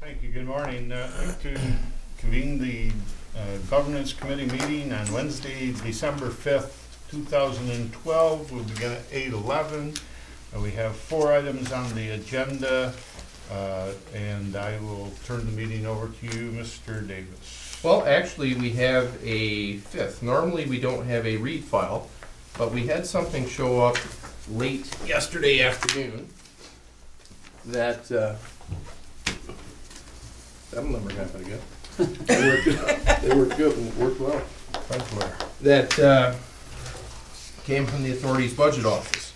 Thank you. Good morning. I'd like to convene the Governance Committee meeting on Wednesday, December 5th, 2012. We'll begin at 8:11. We have 4 items on the agenda, and I will turn the meeting over to you, Mr. Davis. Well, actually, we have a 5th. Normally, we don't have a read file, but we had something show up late yesterday afternoon that some of them are not very good. They worked good and worked well. That came from the authority's budget office.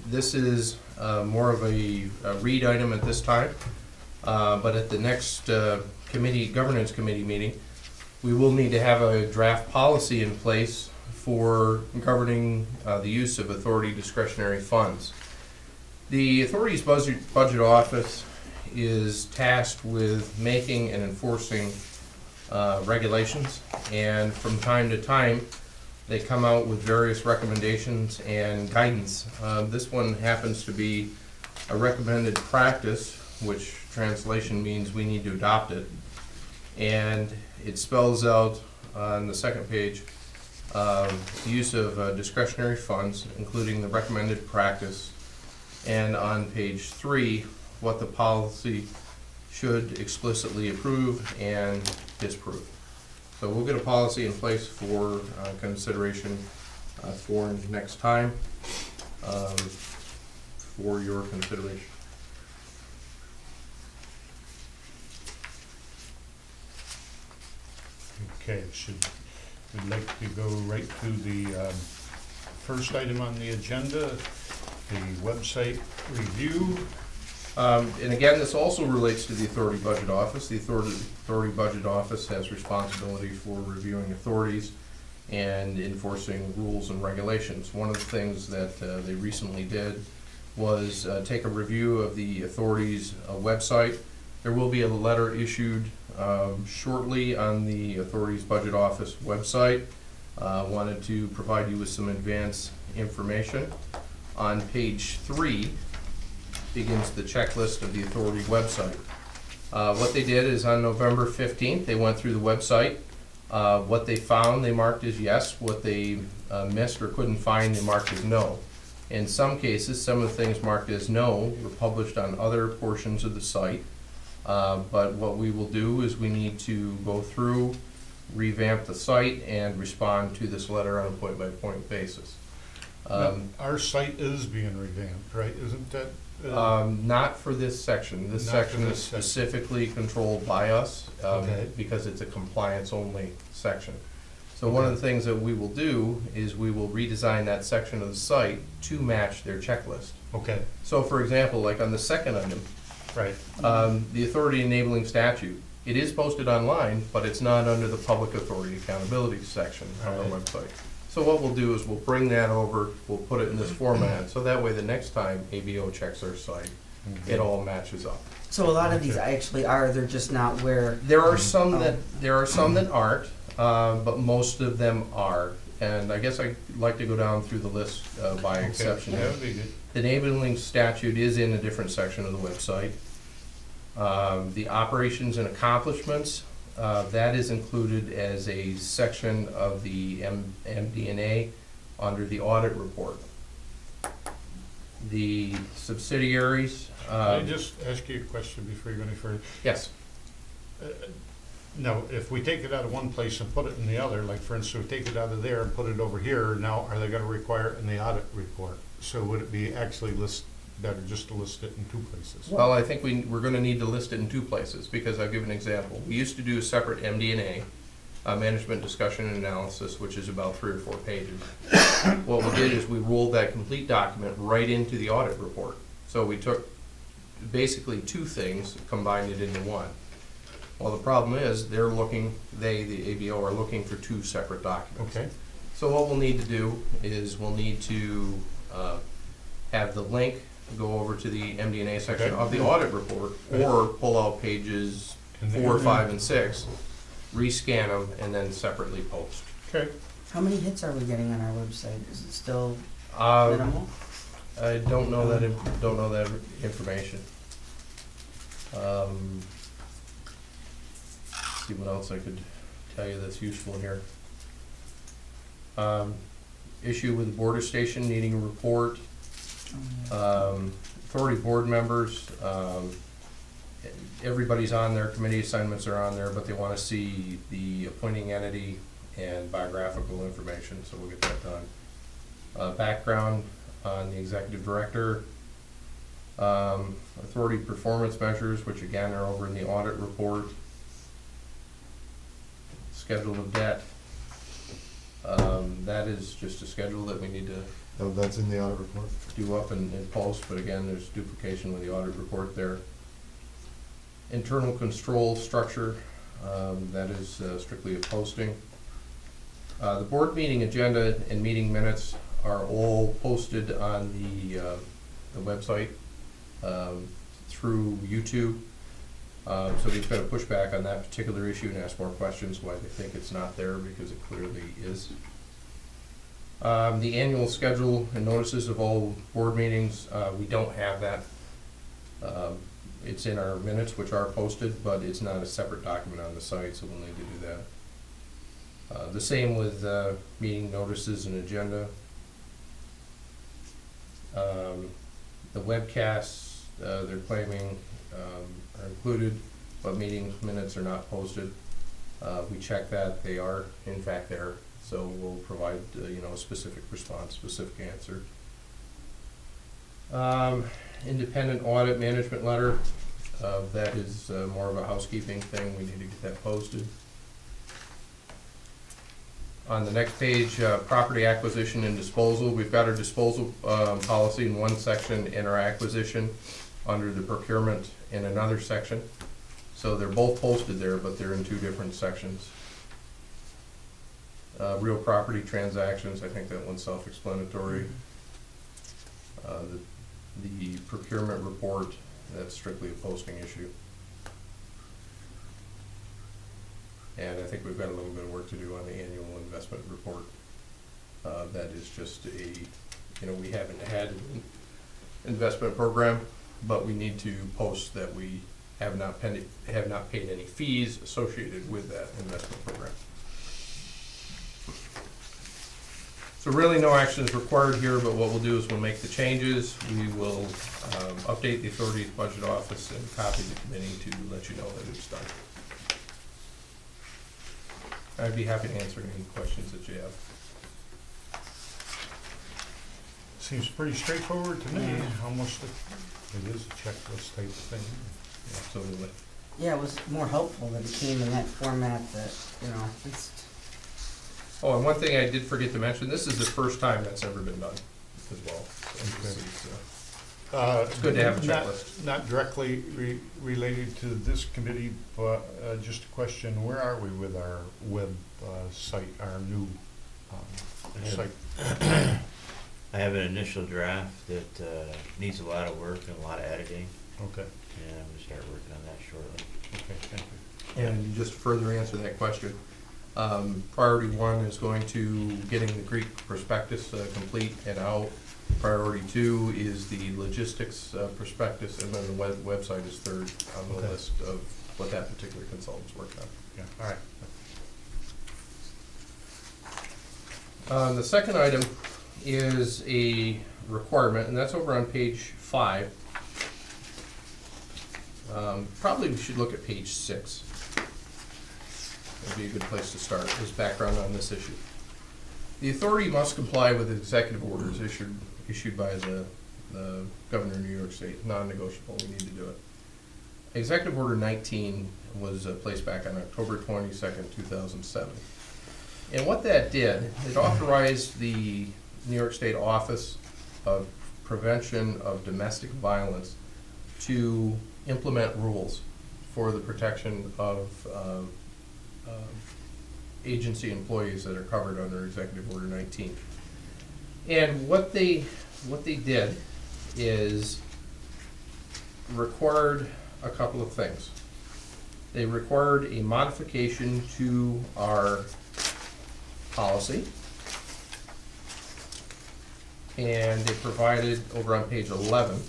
This is more of a read item at this time, but at the next governance committee meeting, we will need to have a draft policy in place for governing the use of authority discretionary funds. The authority's budget office is tasked with making and enforcing regulations, and from time to time they come out with various recommendations and guidance. This one happens to be a recommended practice, which translation means we need to adopt it, and it spells out on the second page the use of discretionary funds, including the recommended practice, and on page 3 what the policy should explicitly approve and disapprove. So we'll get a policy in place for consideration for next time, for your consideration. Okay, we'd like to go right to the first item on the agenda, the website review. And again, this also relates to the authority budget office. The authority budget office has responsibility for reviewing authorities and enforcing rules and regulations. One of the things that they recently did was take a review of the authority's website. There will be a letter issued shortly on the authority's budget office website. Wanted to provide you with some advance information. On page 3 begins the checklist of the authority website. What they did is on November 15th, they went through the website. What they found, they marked as yes. What they missed or couldn't find, they marked as no. In some cases, some of the things marked as no were published on other portions of the site. But what we will do is we need to go through, revamp the site, and respond to this letter on a point-by-point basis. Our site is being revamped, right? Isn't that? Not for this section. This section is specifically controlled by us because it's a compliance-only section. So one of the things that we will do is we will redesign that section of the site to match their checklist. Okay. So for example, like on the second item, Right. the authority enabling statute, it is posted online, but it's not under the public authority accountability section of our website. So what we'll do is we'll bring that over, we'll put it in this format, so that way the next time ABO checks our site, it all matches up. So a lot of these actually are, they're just not where. There are some that aren't, but most of them are. And I guess I'd like to go down through the list by exception. That would be good. The enabling statute is in a different section of the website. The operations and accomplishments, that is included as a section of the MD&A under the audit report. The subsidiaries. Can I just ask you a question before you go any further? Yes. Now, if we take it out of one place and put it in the other, like for instance, we take it out of there and put it over here, now are they gonna require it in the audit report? So would it be actually better just to list it in 2 places? Well, I think we're going to need to list it in 2 places, because I'll give an example. We used to do a separate MD&A, management discussion and analysis, which is about 3 or 4 pages. What we did is we rolled that complete document right into the audit report. So we took basically 2 things, combined it into 1. Well, the problem is the ABO, are looking for 2 separate documents. Okay. So what we'll need to do is we'll need to have the link go over to the MD&A section of the audit report, or pull out pages 4, 5, and 6, rescan them, and then separately post. Okay. How many hits are we getting on our website? Is it still Um, minimal? I don't know that information. See what else I could tell you that's useful here. Issue with the border station needing a report. Authority board members, everybody's on there, committee assignments are on there, but they wanna see the appointing entity and biographical information, so we'll get that done. Background on the executive director. Authority performance measures, which again are over in the audit report. Schedule of debt. That is just a schedule that we need to Oh, that's in the audit report? do up and post, but again, there's duplication with the audit report there. Internal control structure, that is strictly a posting. The board meeting agenda and meeting minutes are all posted on the website through YouTube. So we've got to push back on that particular issue and ask more questions why they think it's not there, because it clearly is. The annual schedule and notices of all board meetings, we don't have that. It's in our minutes, which are posted, but it's not a separate document on the site, so we'll need to do that. The same with meeting notices and agenda. The webcasts, they're claiming are included, but meeting minutes are not posted. We check that, they are in fact there, so we'll provide a specific response, specific answer. Independent audit management letter, that is more of a housekeeping thing, we need to get that posted. On the next page, property acquisition and disposal, we've got our disposal policy in one section and our acquisition under the procurement in another section. So they're both posted there, but they're in two different sections. Real property transactions, I think that one's self-explanatory. The procurement report, that's strictly a posting issue. And I think we've got a little bit of work to do on the annual investment report. That is just we haven't had an investment program, but we need to post that we have not paid any fees associated with that investment program. So really no action is required here, but what we'll do is we'll make the changes. We will update the authority's budget office and copy the committee to let you know that it's done. I'd be happy to answer any questions that you have. Seems pretty straightforward to me, almost, it is a checklist type of thing. Absolutely. Yeah, it was more helpful that it came in that format that, it's, Oh, and one thing I did forget to mention, this is the first time that's ever been done as well. So this is, it's good to have a checklist. Not directly related to this committee, but just a question, where are we with our web site, our new site? I have an initial draft that needs a lot of work and a lot of editing, Okay, and I'm gonna start working on that shortly. okay, thank you. And just to further answer that question, priority one is going to getting the Greek prospectus complete and out. Priority two is the logistics prospectus, and then the website is third on the Okay. list of what that particular consultant's worked on. Yeah, all right. The second item is a requirement, and that's over on page 5. Probably we should look at page 6. That'd be a good place to start, as background on this issue. The authority must comply with executive orders issued by the governor of New York State, non-negotiable, we need to do it. Executive Order 19 was placed back on October 22nd, 2007. And what that did, it authorized the New York State Office of Prevention of Domestic Violence to implement rules for the protection of agency employees that are covered under Executive Order 19. And what they did is required a couple of things. They required a modification to our policy, and they provided over on page 11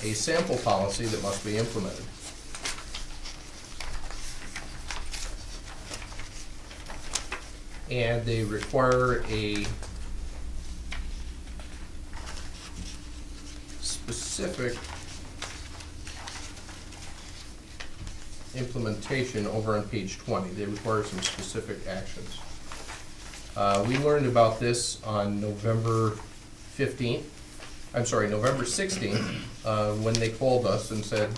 a sample policy that must be implemented. And they require a specific implementation over on page 20. They require some specific actions. We learned about this on November 16th, when they called us and said,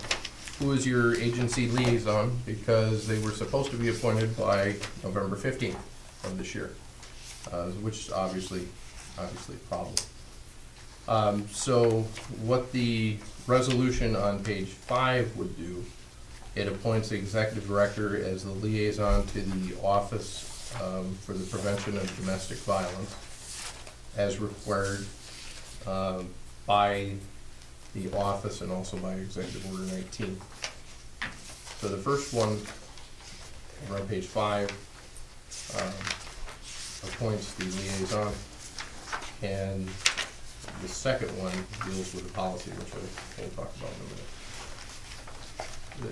who is your agency liaison? Because they were supposed to be appointed by November 15th of this year, which is obviously a problem. So what the resolution on page 5 would do, it appoints the executive director as the liaison to the Office for the Prevention of Domestic Violence, as required by the office and also by Executive Order 19. So the first one, on page 5, appoints the liaison, and the second one deals with the policy, which we'll talk about in a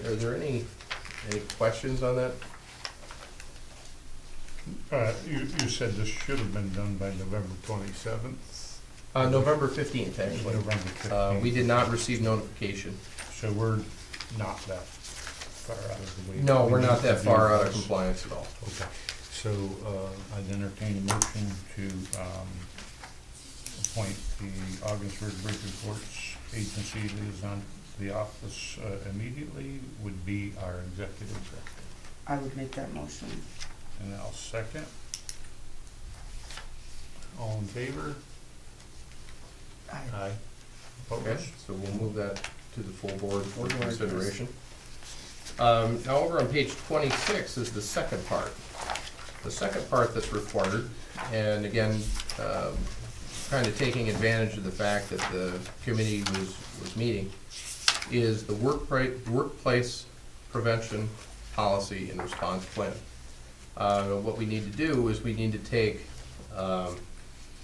minute. Are there any questions on that? You said this should have been done by November 27th? November 15th, actually. November 15th. We did not receive notification. So we're not that far out of the way. No, we're not that far out of this. compliance at all. Okay, so I'd entertain a motion to appoint the Ogdensburg Bridge Reports Agency liaison to the office immediately, would be our executive director. I would make that motion. And I'll second. All in favor? Aye. Okay, Opposed? so we'll move that to the full board for Full board, yes. consideration. Now over on page 26 is the second part. The second part that's required, and again, kind of taking advantage of the fact that the committee was meeting, is the workplace prevention policy and response plan. What we need to do is we need to take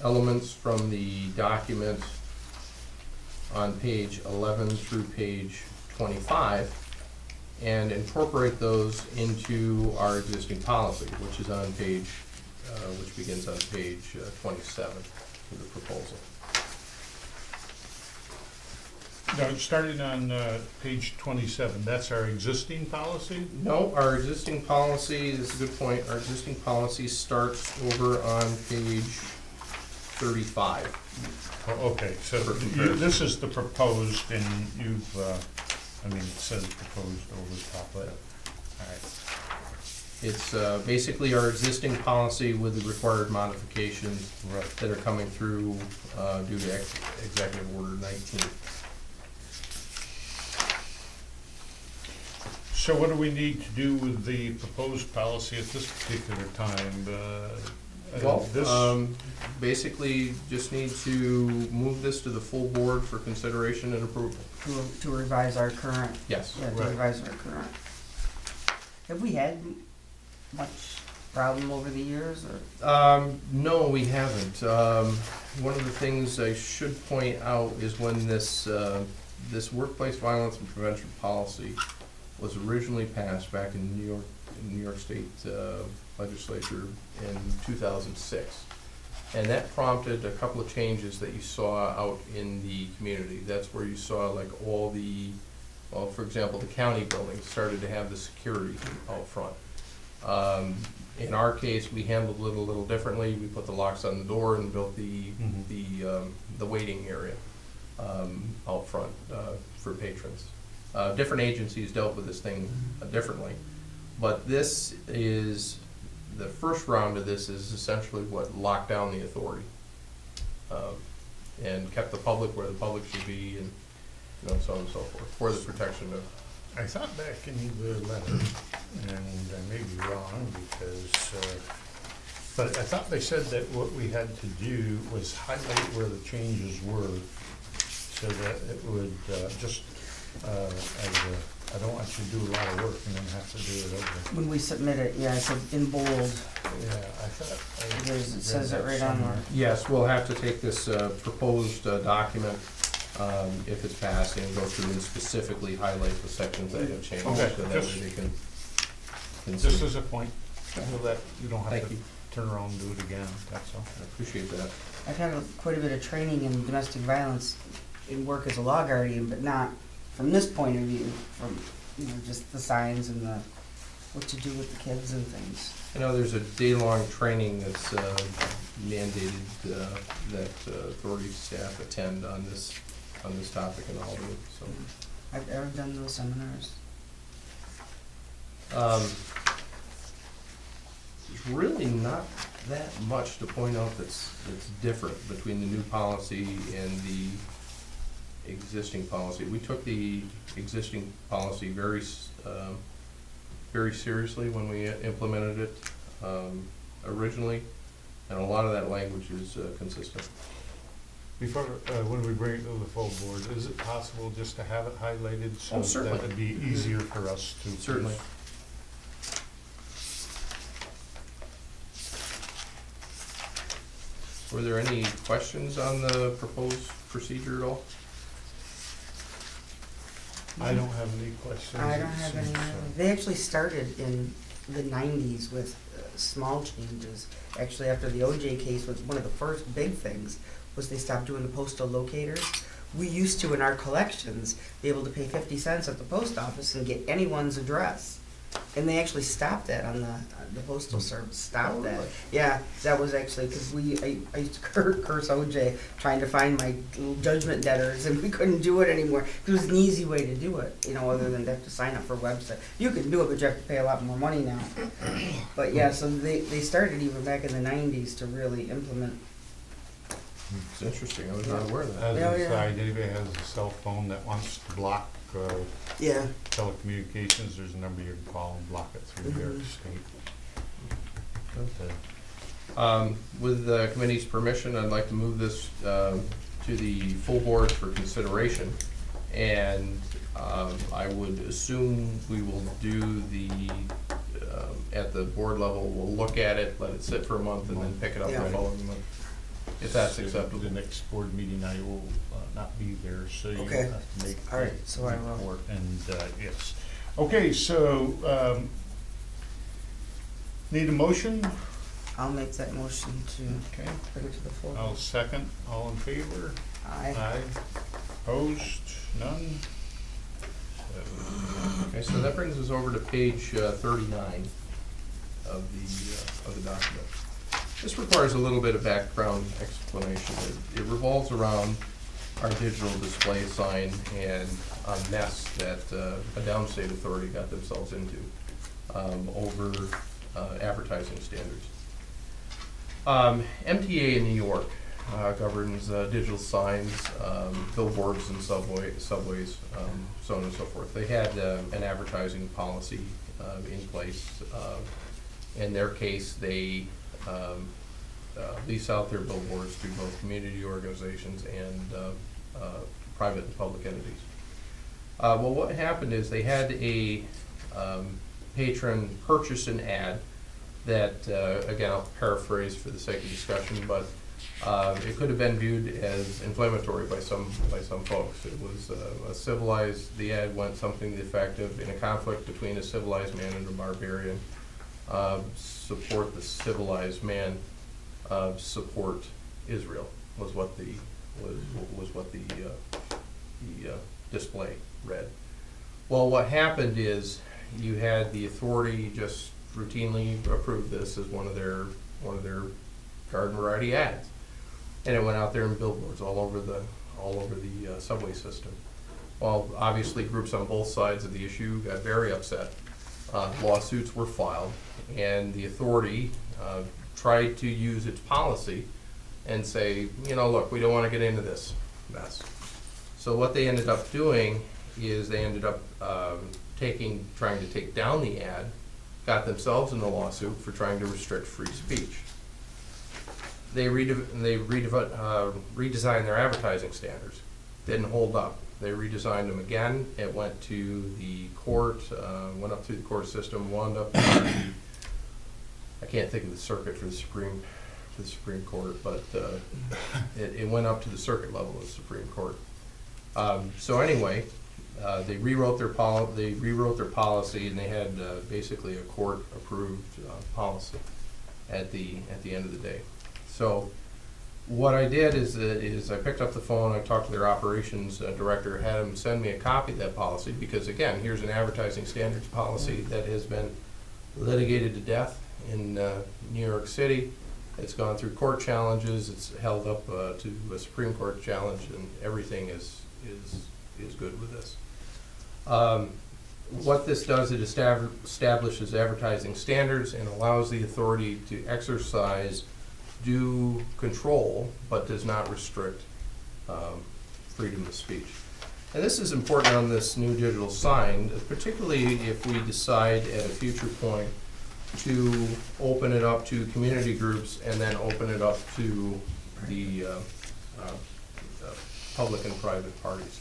elements from the document on page 11 through page 25 and incorporate those into our existing policy, which is on page, which begins on page 27 of the proposal. No, starting on page 27, that's our existing policy? No, our existing policy, this is a good point, our existing policy starts over on page 35. Oh, okay, so For comparison. this is the proposed, and you've, I mean, it says proposed over the top of it. All right. It's basically our existing policy with the required modifications Right. that are coming through due to Executive Order 19. So what do we need to do with the proposed policy at this particular time? Well, This, basically just need to move this to the full board for consideration and approval. To revise our current, Yes. yeah, to Right. revise our current. Have we had much problem over the years, or? No, we haven't. One of the things I should point out is when this workplace violence and prevention policy was originally passed back in New York State legislature in 2006. And that prompted a couple of changes that you saw out in the community. That's where you saw like all the, well, for example, the county buildings started to have the security out front. In our case, we handled it a little differently. We put the locks on the door and built the waiting area out front for patrons. Different agencies dealt with this thing differently, but this is, the first round of this is essentially what locked down the authority and kept the public where the public should be, and so on and so forth, for the protection of. I thought back in the letter, and I may be wrong because, but I thought they said that what we had to do was highlight where the changes were so that it would just, I don't want you to do a lot of work and then have to do it over. When we submit it, yeah, so in bold, Yeah, I thought. it says it right on there. Yes, we'll have to take this proposed document if it's passed, and go through and specifically highlight the sections that have changed, Okay, so that just- way they can Just see. as a point, so that you don't have Thank to you. turn around and do it again, that's all. I appreciate that. I've had quite a bit of training in domestic violence in work as a law guardian, but not from this point of view, from, you know, just the signs and the, what to do with the kids and things. I know there's a day-long training that's mandated that authority staff attend on this topic in Albany, so. I've done those seminars. There's really not that much to point out that's different between the new policy and the existing policy. We took the existing policy very seriously when we implemented it originally, and a lot of that language is consistent. Before, when we bring it to the full board, is it possible just to have it highlighted so Oh, that certainly. it'd be easier for us to? Certainly. Were there any questions on the proposed procedure at all? I don't have any questions. I don't have any, so- they actually started in the nineties with small changes. Actually, after the OJ case, was one of the first big things was they stopped doing the postal locators. We used to, in our collections, be able to pay 50 cents at the post office and get anyone's address. And they actually stopped that on the postal service, stopped that. Yeah, that was actually, because I used to curse OJ trying to find my little judgment debtors, and we couldn't do it anymore. It was an easy way to do it, you know, other than to have to sign up for a website. You can do it, but you have to pay a lot more money now. But yeah, so they started even back in the 90s to really implement. It's interesting, I was not aware of that. As Yeah, an yeah. aside, anybody has a cell phone that wants to block Yeah. telecommunications, there's a number you can call and block it through New York State. With the committee's permission, I'd like to move this to the full board for consideration. And I would assume we will do at the board level, we'll look at it, let it sit for a month, and then pick it up the Yeah. following month. If that's acceptable. The next board meeting, I will not be there, so you Okay. have to make. All right, so I will. report. And, yes. Okay, so, need a motion? I'll make that motion to Okay, bring it to the floor. I'll second. All in favor? Aye. Opposed? None? So, Okay, so that brings us over to page 39 of the document. This requires a little bit of background explanation. It revolves around our digital display sign and a mess that a downstate authority got themselves into over advertising standards. MTA in New York governs digital signs, billboards and subways, so on and so forth. They had an advertising policy in place. In their case, they lease out their billboards to both community organizations and private and public entities. Well, what happened is they had a patron purchase an ad that, again, I'll paraphrase for the sake of discussion, but it could have been viewed as inflammatory by some folks. It was the ad went something to the effect of, in a conflict between a civilized man and a barbarian, support the civilized man, support Israel was what the display read. Well, what happened is you had the authority just routinely approve this as one of their garden variety ads, and it went out there in billboards all over the subway system. Well, obviously, groups on both sides of the issue got very upset. Lawsuits were filed, and the authority tried to use its policy and say, you know, look, we don't want to get into this mess. So what they ended up doing is they ended up trying to take down the ad, got themselves in a lawsuit for trying to restrict free speech. They redesigned their advertising standards. Didn't hold up. They redesigned them again. It went to the court, went up through the court system, wound up in I can't think of the circuit for the Supreme Court, but it went up to the circuit level of the Supreme Court. So anyway, they rewrote their policy, and they had basically a court-approved policy at the end of the day. So what I did is I picked up the phone, I talked to their operations director, had him send me a copy of that policy, because again, here's an advertising standards policy that has been litigated to death in New York City. It's gone through court challenges, it's held up to a Supreme Court challenge, and everything is good with this. What this does, it establishes advertising standards and allows the authority to exercise due control, but does not restrict freedom of speech. And this is important on this new digital sign, particularly if we decide at a future point to open it up to community groups and then open it up to the public and private parties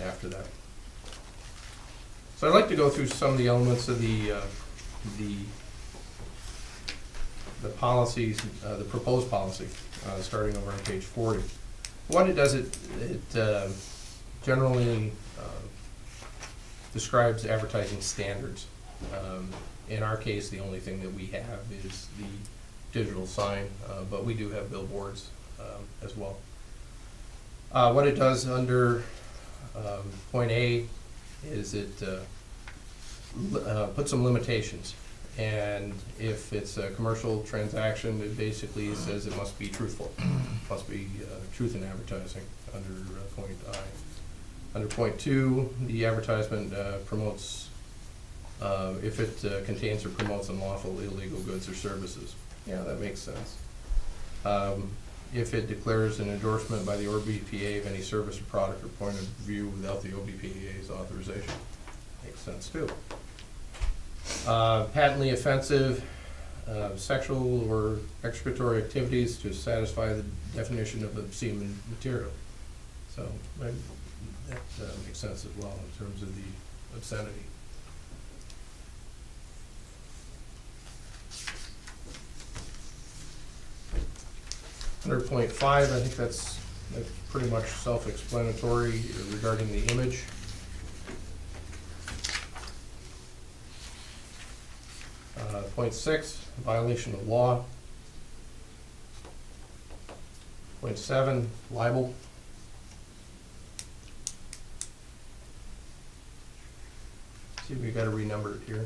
after that. So I'd like to go through some of the elements of the policies, the proposed policy, starting over on page 40. What it does, it generally describes advertising standards. In our case, the only thing that we have is the digital sign, but we do have billboards as well. What it does under point A is it puts some limitations. And if it's a commercial transaction, it basically says it must be truthful, must be truth in advertising under point I. Under point 2, the advertisement promotes, if it contains or promotes unlawful, illegal goods or services. Yeah, that makes sense. If it declares an endorsement by the OBPA of any service or product or point of view without the OBPA's authorization. Makes sense too. Patently offensive sexual or execratory activities to satisfy the definition of obscene material. So that makes sense as well in terms of the obscenity. Under point 5, I think that's pretty much self-explanatory regarding the image. Point 6, violation of law. Point 7, libel. See, we got to renumber it here.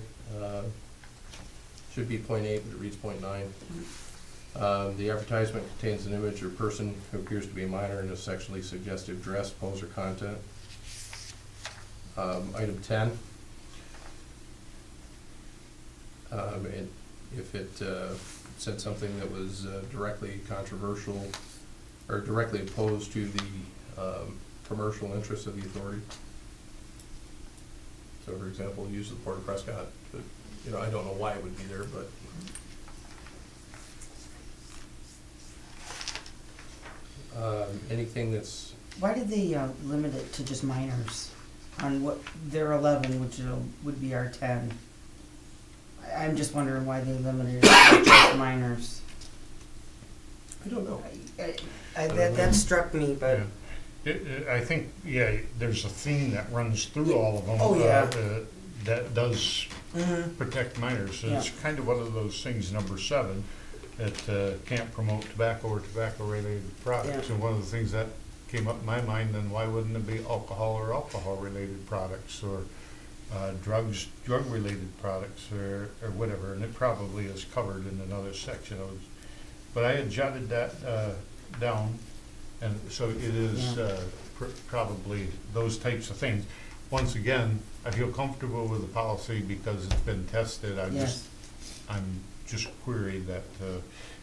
Should be point 8, but it reads point 9. The advertisement contains an image or person who appears to be a minor in a sexually suggestive dress, pose, or content. Item 10. And if it said something that was directly controversial or directly opposed to the commercial interests of the authority. So, for example, use of the Port of Prescott. But, I don't know why it would be there, but. Anything that's. Why did they limit it to just minors on what their 11, which would be our 10? I'm just wondering why they limited it to just minors. I don't know. That struck me, but I think, there's a theme that runs through all of them. Oh, yeah. That does protect minors. So it's kind of one of those things, number 7, that can't promote tobacco or tobacco-related products. Yeah. And one of the things that came up in my mind, then why wouldn't it be alcohol or alcohol-related products, or drugs, drug-related products, or whatever? And it probably is covered in another section. But I had jotted that down, and so it is probably those types of things. Once again, I feel comfortable with the policy because it's been tested. I'm just queried that,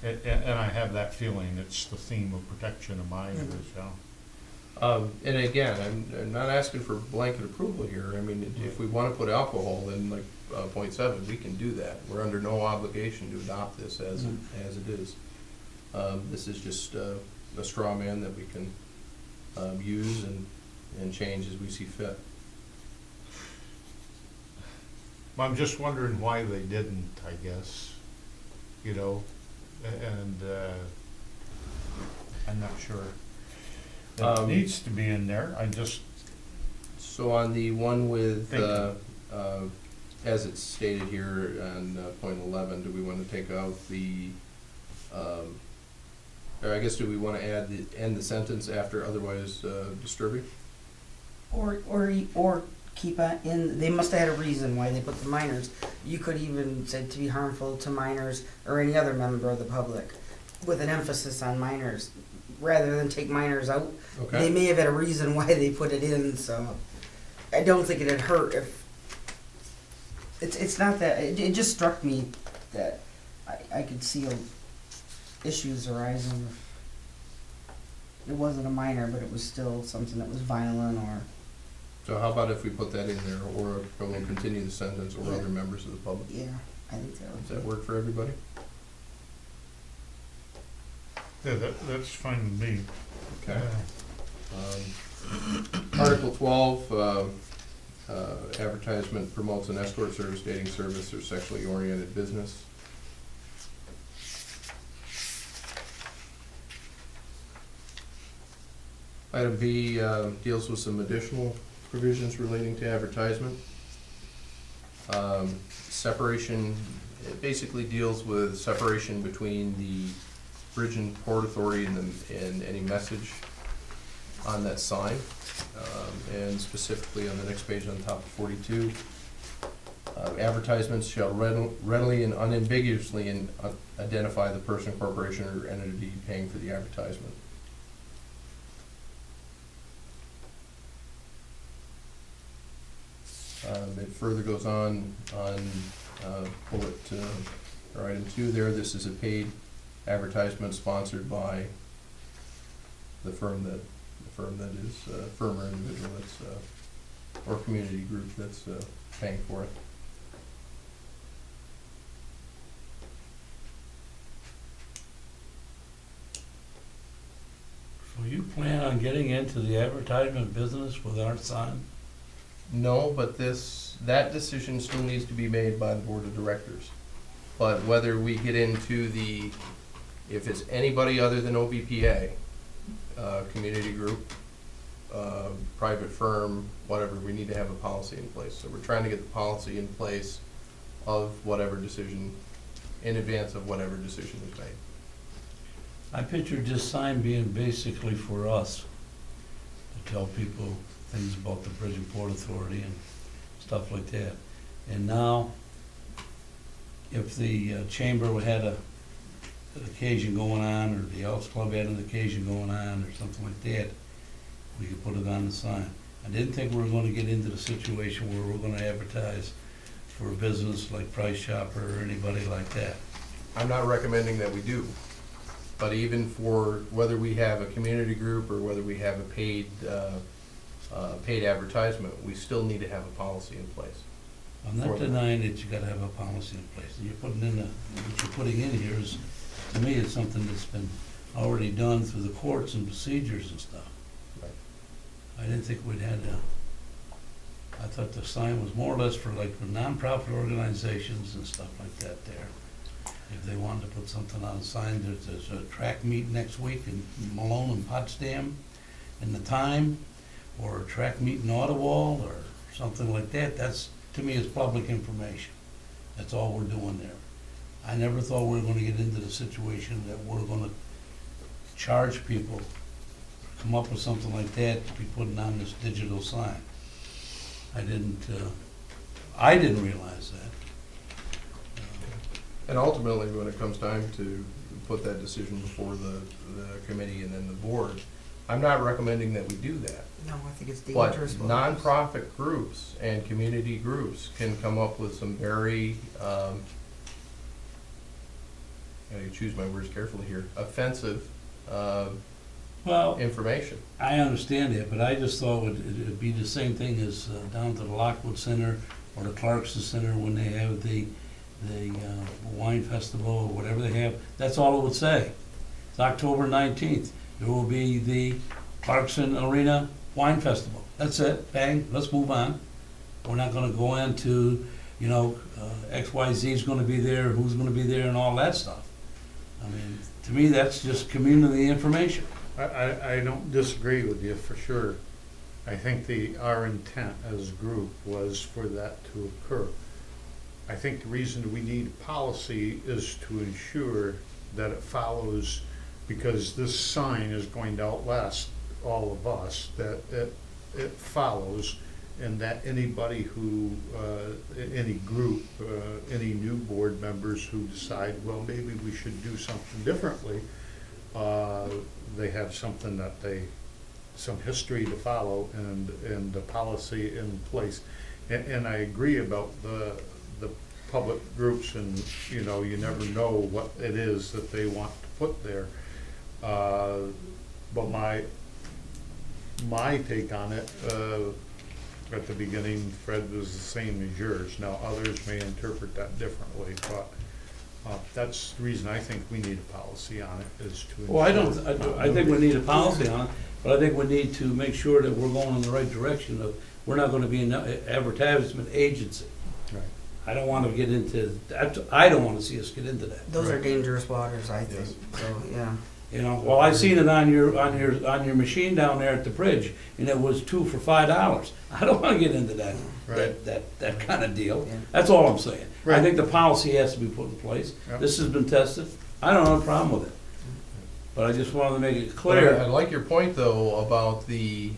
and I have that feeling it's the theme of protection of minors. And again, I'm not asking for blanket approval here. I mean, if we want to put alcohol in, like point 7, we can do that. We're under no obligation to adopt this as it is. This is just a straw man that we can use and change as we see fit. Well, I'm just wondering why they didn't, I guess, and I'm not sure. that needs to be in there. I just, So on the one with, Thank as it's stated here on point 11, do we want to take out the, or I guess do we want to add end the sentence after otherwise disturbing? Or keep it in, they must have had a reason why they put the minors. You could even say to be harmful to minors or any other member of the public, with an emphasis on minors, rather than take minors out. They Okay. may have had a reason why they put it in, so I don't think it'd hurt if, it's not that, it just struck me that I could see issues arising if it wasn't a minor, but it was still something that was violent or. So how about if we put that in there, or we'll continue the sentence, or Yeah. other members of the public? Yeah, I think that would. Does that work for everybody? yeah, that's fine with me. Okay. Article 12, advertisement promotes an escort service, dating service, or sexually oriented business. Item B deals with some additional provisions relating to advertisement. Separation, it basically deals with separation between the Bridge and Port Authority and any message on that sign. And specifically on the next page on top of 42, advertisements shall readily and unambiguously identify the person, corporation, or entity paying for the advertisement. It further goes on bullet, or item 2 there, this is a paid advertisement sponsored by the firm that is, firm or individual that's, or community group that's paying for it. So you plan on getting into the advertisement business with our sign? No, but that decision still needs to be made by the board of directors. But whether we get into if it's anybody other than OBPA, community group, private firm, whatever, we need to have a policy in place. So we're trying to get the policy in place of whatever decision, in advance of whatever decision is made. I pictured this sign being basically for us, to tell people things about the Bridge and Port Authority and stuff like that. And now, if the chamber had an occasion going on, or the Elks Club had an occasion going on, or something like that, we could put it on the sign. I didn't think we were gonna get into the situation where we're gonna advertise for a business like Price Chopper or anybody like that. I'm not recommending that we do, but even for whether we have a community group or whether we have a paid advertisement, we still need to have a policy in place. I'm not denying that you gotta have a policy in place. You're putting in what you're putting in here is, to me, it's something that's been already done through the courts and procedures and stuff. Right. I didn't think we'd had I thought the sign was more or less for like for nonprofit organizations and stuff like that there. If they wanted to put something on a sign, there's a track meet next week in Malone and Potsdam, and the time, or a track meet in Ottawa, or something like that, that's, to me, is public information. That's all we're doing there. I never thought we were gonna get into the situation that we're gonna charge people, come up with something like that to be putting on this digital sign. I didn't realize that. And ultimately, when it comes time to put that decision before the committee and then the board, I'm not recommending that we do that. No, I think it's But dangerous. nonprofit groups and community groups can come up with some very, I choose my words carefully here, offensive Well, information. I understand that, but I just thought it'd be the same thing as down to the Lockwood Center or the Clarkson Center when they have the wine festival or whatever they have. That's all it would say. It's October 19th. There will be the Clarkson Arena Wine Festival. That's it. Bang. Let's move on. We're not going to go into, XYZ is going to be there, who's going to be there, and all that stuff. I mean, to me, that's just community information. I don't disagree with you for sure. I think our intent as a group was for that to occur. I think the reason we need policy is to ensure that it follows, because this sign is going to outlast all of us, that it follows, and that anybody who, any group, any new board members who decide, well, maybe we should do something differently, they have something that some history to follow and the policy in place. And I agree about the public groups, and, you know, you never know what it is that they want to put there. But my take on it, at the beginning, Fred, was the same as yours. Now, others may interpret that differently, but that's the reason I think we need a policy on it, is to. Well, I think we need a policy on it, but I think we need to make sure that we're going in the right direction of, we're not gonna be an advertisement agency. Right. I don't wanna get into, I don't wanna see us get into that. Those are dangerous waters, I think, Yes. so, yeah. You know, well, I seen it on your machine down there at the bridge, and it was 2 for $5. I don't wanna get into that, Right. that kind of deal. Yeah. That's all I'm saying. I Right. think the policy has to be put in place. Yep. This has been tested. I don't have a problem with it. But I just wanted to make it I clear. like your point, though, about the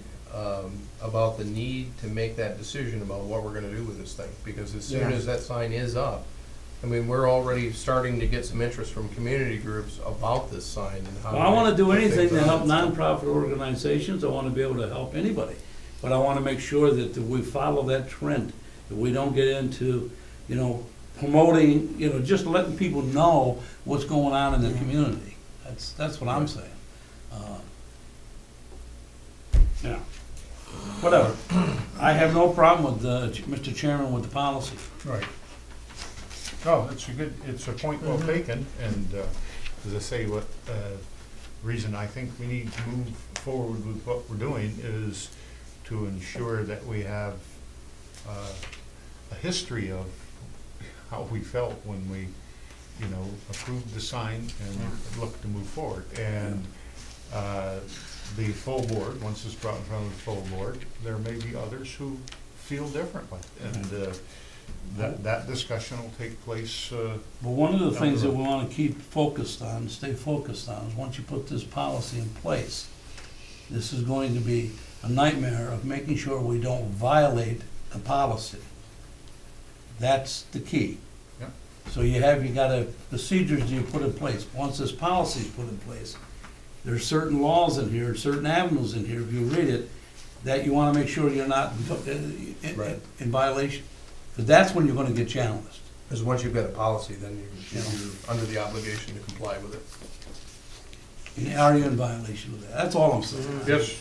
need to make that decision about what we're gonna do with this thing, because as soon Yeah. as that sign is up, I mean, we're already starting to get some interest from community groups about this sign and how. Well, I wanna do put anything things to on help it. nonprofit organizations. I wanna be able to help anybody. But I wanna make sure that we follow that trend, that we don't get into, you know, promoting, you know, just letting people know what's going on in the Yeah. community. That's what I'm saying. Yeah, whatever. I have no problem with, Mr. Chairman, with the policy. Right. No, it's a point well taken, and as I say, what reason I think we need to move forward with what we're doing is to ensure that we have a history of how we felt when we, you know, approved the sign and looked to move forward. And the full board, once it's brought in front of the full board, there may be others who feel differently. And that discussion will take place. But one of the things that we want to keep focused on, stay focused on, is once you put this policy in place, this is going to be a nightmare of making sure we don't violate the policy. That's the key. Yeah. So you got procedures you put in place. Once this policy is put in place, there's certain laws in here, certain avenues in here, if you read it, that you want to make sure you're not Right. in violation. Because that's when you're going to get challenged. Because once you've got a policy, then you're under the obligation to comply with it. And are you in violation of that? That's all I'm saying. Yes,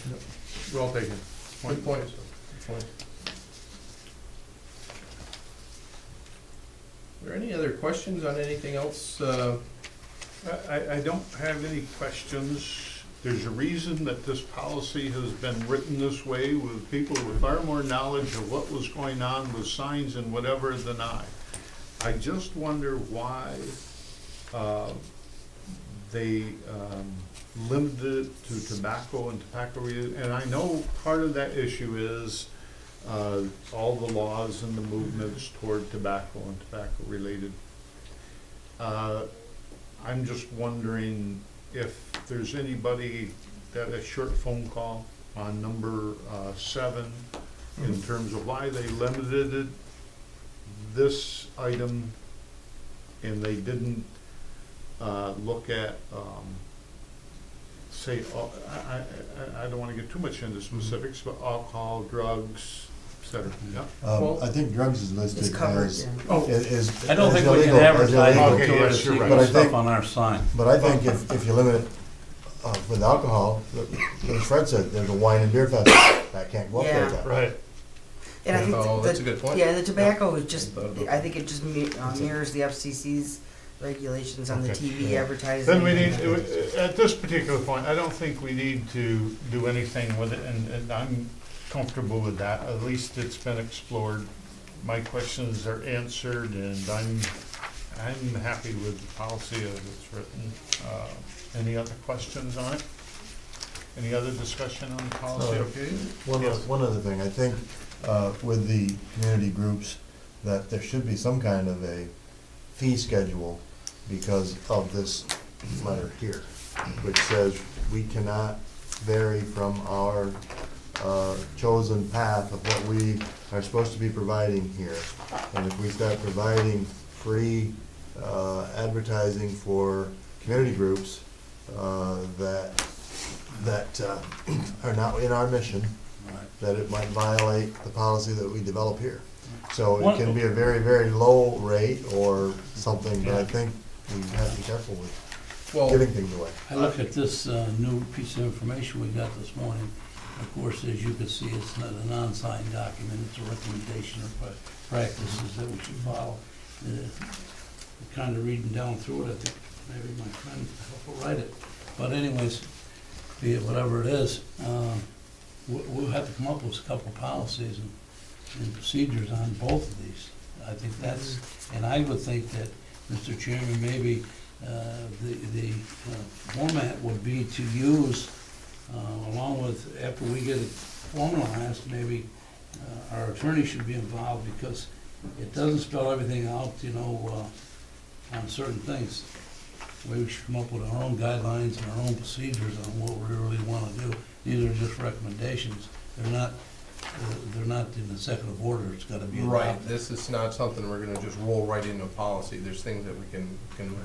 well taken. Good point, sir. Good point. Are there any other questions on anything else? I don't have any questions. There's a reason that this policy has been written this way, with people with far more knowledge of what was going on with signs and whatever than I. I just wonder why they limited it to tobacco and tobacco related. And I know part of that issue is all the laws and the movements toward tobacco and tobacco related. I'm just wondering if there's anybody that a short phone call on number 7 in terms of why they limited it, this item, and they didn't look at, say, I don't want to get too much into specifics, but alcohol, drugs, et cetera. Yeah. Well, I think drugs is listed It's covered, as, yeah. Oh. is I don't as think we can illegal- as advertise illegal. Okay, to yes, it, you're right. But I stuff think- on our sign. But I think if you limit it with alcohol, as Fred said, there's a wine and beer festival, that can't go up there Yeah. then. Right. And I think Oh, that's a good point. Yeah, the tobacco is just, Thought about I think it just mirrors the FCC's regulations on the Okay. TV advertising. Then we need, at this particular point, I don't think we need to do anything with it, and I'm comfortable with that. At least it's been explored. My questions are answered, and I'm happy with the policy as it's written. Any other questions on it? Any other discussion on the policy? No. Okay. One other thing, I think with the community groups, that there should be some kind of a fee schedule because of this letter here, which says we cannot vary from our chosen path of what we are supposed to be providing here. And if we start providing free advertising for community groups that are not in our mission, that it might violate the policy that we develop here. So it can be a very, very low rate or something, but I think we have to be careful with giving things away. I look at this new piece of information we got this morning. Of course, as you can see, it's not a non-signed document, it's a recommendation of practices that we should follow. Kind of reading down through it, I think maybe my friend will write it. But anyways, be it whatever it is, we'll have to come up with a couple of policies and procedures on both of these. I think that's, and I would think that, Mr. Chairman, maybe the format would be to use, along with, after we get it formalized, maybe our attorney should be involved, because it doesn't spell everything out, on certain things. Maybe we should come up with our own guidelines and our own procedures on what we really want to do. These are just recommendations. They're not in the second of order. It's got to be adopted. Right, this is not something we're gonna just roll right into policy. There's things that we can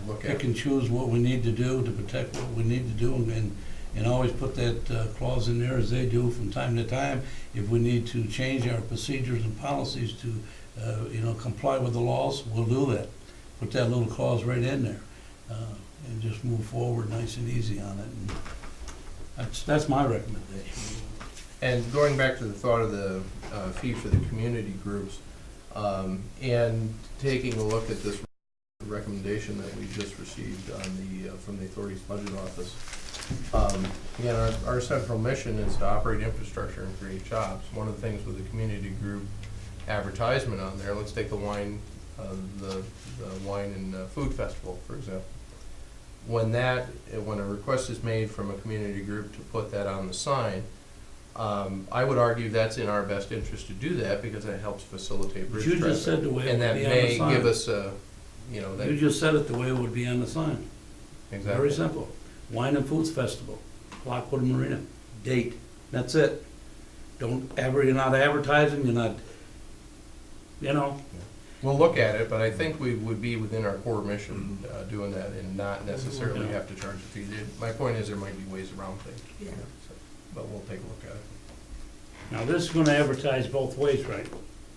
look at. Pick and choose what we need to do to protect what we need to do, and always put that clause in there as they do from time to time. If we need to change our procedures and policies to, comply with the laws, we'll do that. Put that little clause right in there, and just move forward nice and easy on it. And that's my recommendation. And going back to the thought of the fee for the community groups, and taking a look at this recommendation that we just received on from the authority's budget office. Again, our central mission is to operate infrastructure and create jobs. One of the things with the community group advertisement on there, let's take the wine and food festival, for example. When a request is made from a community group to put that on the sign, I would argue that's in our best interest to do that, because it helps facilitate bridge traffic. You just said the way it And would that be on the may sign. give us You just said it the way it would be on the sign. exactly. Very simple. Wine and Foods Festival, Lockwood Marina, date, that's it. You're not advertising, you're not, We'll look at it, but I think we would be within our core mission doing that and not necessarily have to charge a fee. My point is, there might be ways around things. Yeah. But we'll take a look at it. Now, this is gonna advertise both ways, right?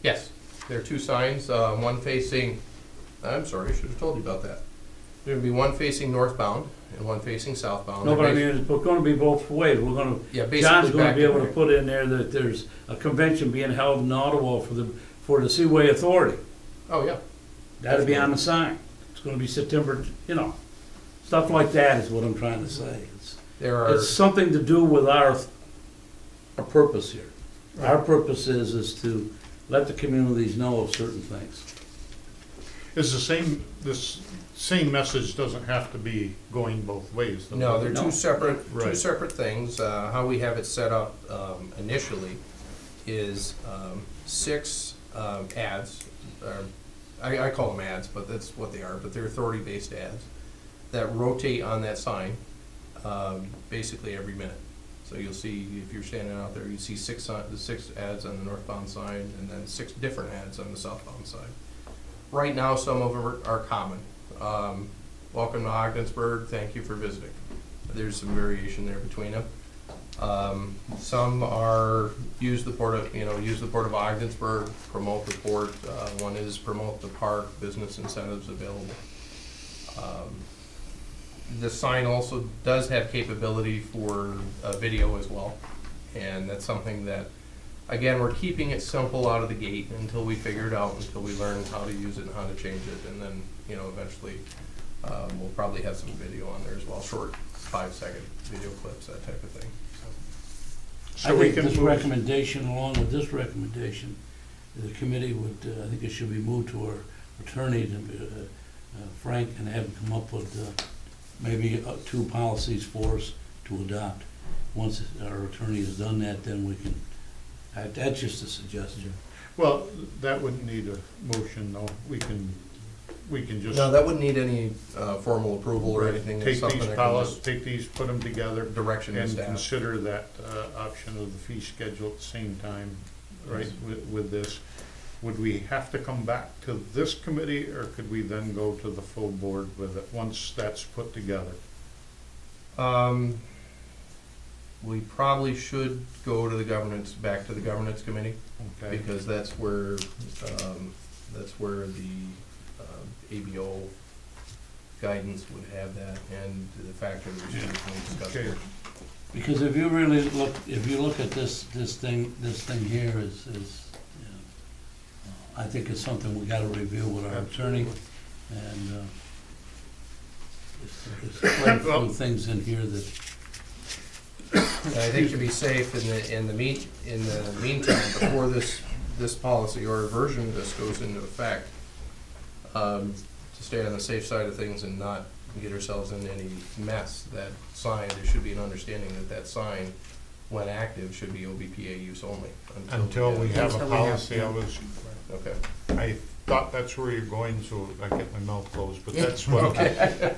Yes, there are two signs, one facing, I'm sorry, I should have told you about that. There'll be one facing northbound and one facing southbound. No, but I mean, it's gonna be both ways. We're gonna, Yeah, basically John's gonna back be able to and put in there that there's a convention being held in Ottawa for the Seaway Authority. Oh, yeah. That'll be on the sign. It's gonna be September, stuff like that is what I'm trying to say. It's something to do with our purpose here. Our purpose is to let the communities know of certain things. This same message doesn't have to be going both ways. though. No, they're No. two separate Right. things. How we have it set up initially is 6 ads. I call them ads, but that's what they are. But they're authority-based ads that rotate on that sign basically every minute. So you'll see, if you're standing out there, you see 6 ads on the northbound side, and then 6 different ads on the southbound side. Right now, some of them are common. Welcome to Ogdensburg, thank you for visiting. There's some variation there between them. Some are use the port of Ogdensburg, promote the port. One is promote the park, business incentives available. The sign also does have capability for video as well, and that's something that, again, we're keeping it simple out of the gate until we figure it out, until we learn how to use it and how to change it, and then, eventually we'll probably have some video on there as well, short 5-second video clips, that type of thing. So I we think can this move- recommendation, along with this recommendation, the committee would, I think it should be moved to our attorney, Frank, and have him come up with maybe 2 policies for us to adopt. Once our attorney has done that, then we can, that's just a suggestion. Well, that wouldn't need a motion, though. We can just. No, that wouldn't need any formal approval or anything. It's Take something these that can policies, just take these, put them together, direction to and staff. consider that option of the fee schedule at the same time, right, with this. Would we have to come back to this committee, or could we then go to the full board with it, once that's put together? We probably should go to the governance, back to the governance committee, Okay, because that's where the ABO guidance would have that, and the factor that we should discuss Okay. here. Because if you really look, if you look at this thing here is, you know, I think it's something we gotta review with our attorney, and, there's quite a few things in here that, And I think to be safe in the meantime, before this policy or a version of this goes into effect, to stay on the safe side of things and not get ourselves in any mess, that sign, there should be an understanding that sign, when active, should be OBPA use only. until we have a Until we have- policy, Okay. I thought that's where you're going, so I kept my mouth closed, but that's what,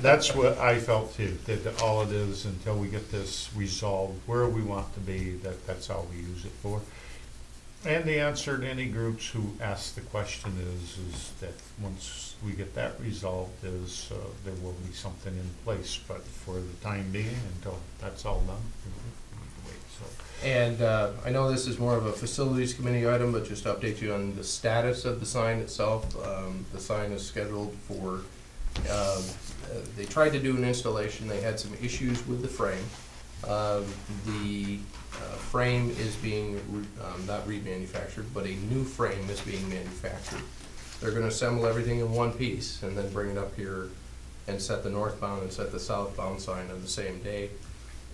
that's what I felt too, that all it is, until we get this resolved, where we want to be, that's all we use it for. And the answer to any groups who ask the question is that once we get that resolved, there will be something in place, but for the time being, until that's all done, we need to wait, so. And I know this is more of a facilities committee item, but just to update you on the status of the sign itself. The sign is scheduled for, they tried to do an installation, they had some issues with the frame. The frame is being, not remanufactured, but a new frame is being manufactured. They're gonna assemble everything in one piece and then bring it up here and set the northbound and set the southbound sign on the same day.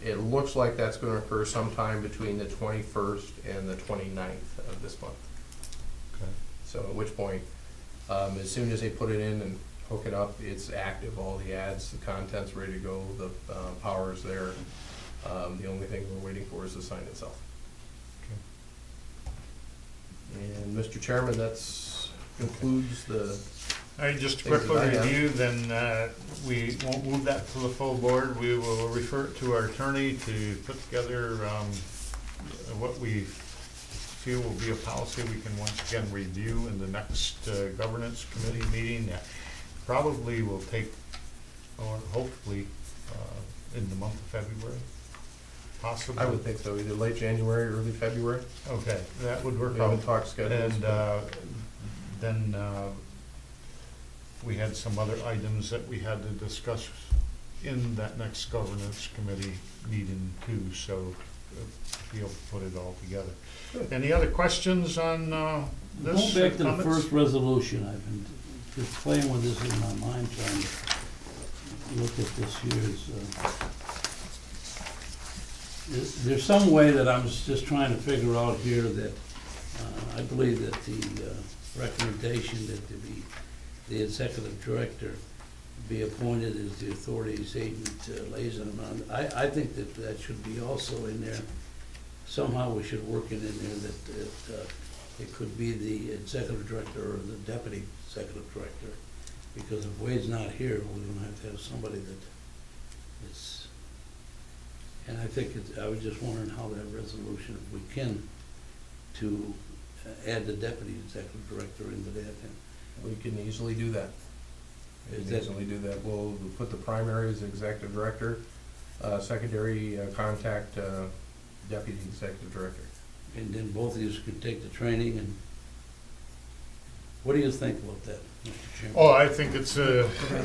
It looks like that's gonna occur sometime between the 21st and the 29th of this month. Okay. So at which point, as soon as they put it in and hook it up, it's active, all the ads, the content's ready to go, the power's there. The only thing we're waiting for is the sign itself. And Mr. Chairman, that's concludes the, All right, just to Things quickly that I have. review, then we won't move that to the full board. We will refer it to our attorney to put together what we feel will be a policy we can once again review in the next governance committee meeting. That probably will take, or hopefully, in the month of February, possibly. I would think so, either late January or early February. Okay, that would We work haven't out. talked schedules. And but- then we had some other items that we had to discuss in that next governance committee meeting too, so be able to put it all together. Good. Any other questions on this? going back to the comments? first resolution, I've been just playing with this in my mind, trying to look at this year's, there's some way that I was just trying to figure out here that, I believe that the recommendation that the executive director be appointed as the authority's agent liaison. I think that should be also in there. Somehow we should work it in there that it could be the executive director or the deputy executive director. Because if Wade's not here, we're gonna have to have somebody that is, and I think I was just wondering how that resolution, if we can, to add the deputy executive director into that. We can easily do that. We Is can that- easily do that. We'll put the primary as executive director, secondary contact deputy executive director. And then both of you could take the training and, what do you think about that, Mr. Chairman? Oh, I think it's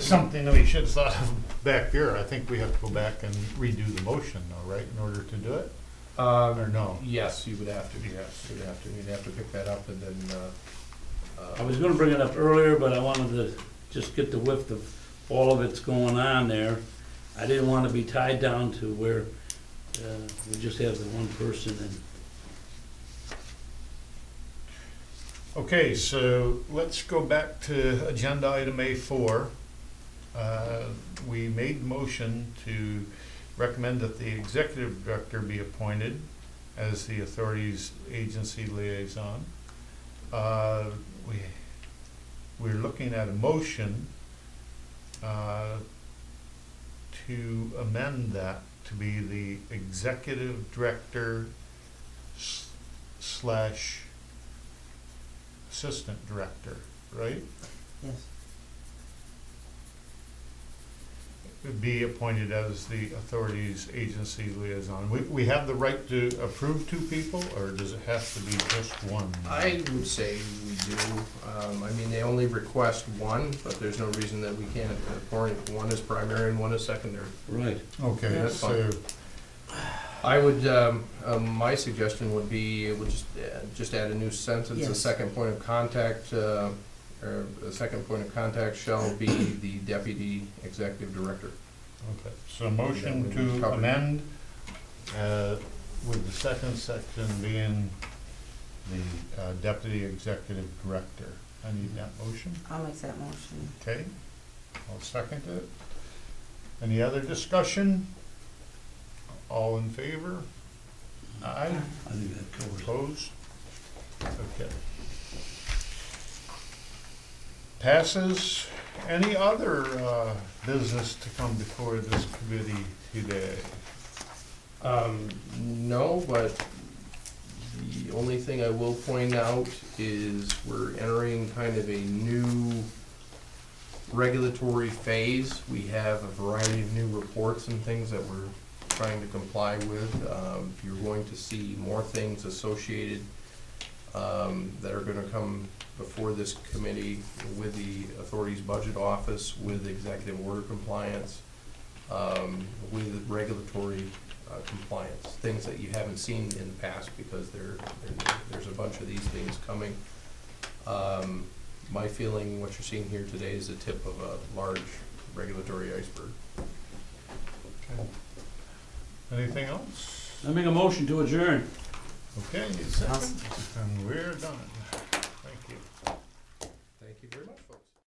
something that we should have thought of back here. I think we have to go back and redo the motion though, right, in order to do it? Or no? Yes, you would have to, yes, you'd have to. You'd have to pick that up and then, I was gonna bring it up earlier, but I wanted to just get the whiff of all of it's going on there. I didn't wanna be tied down to where, we just have the one person and. Okay, so let's go back to agenda item A4. We made motion to recommend that the executive director be appointed as the authority's agency liaison. We're looking at a motion to amend that to be the executive director slash assistant director, right? Yes. Would be appointed as the authority's agency liaison. We have the right to approve two people, or does it have to be just one? I would say we do. I mean, they only request one, but there's no reason that we can't appoint one as primary and one as secondary. Right. Okay, That's so, I would, my suggestion would be, it would just add a new sentence, the Yes. second point of contact, or the second point of contact shall be the deputy executive director. okay, so motion That would be to covered. amend, with the second section being the deputy executive director. I need that motion, I'll make that motion. okay? I'll second it. Any other discussion? All in favor? Aye. I think that covers it. Opposed? Okay. Passes. Any other business to come before this committee today? No, but the only thing I will point out is we're entering kind of a new regulatory phase. We have a variety of new reports and things that we're trying to comply with. You're going to see more things associated that are gonna come before this committee with the authority's budget office, with executive order compliance, with regulatory compliance, things that you haven't seen in the past because there's a bunch of these things coming. My feeling, what you're seeing here today is the tip of a large regulatory iceberg. Okay. Anything else? I make a motion to adjourn. Okay, second, and we're done. Thank you. Thank you very much, folks.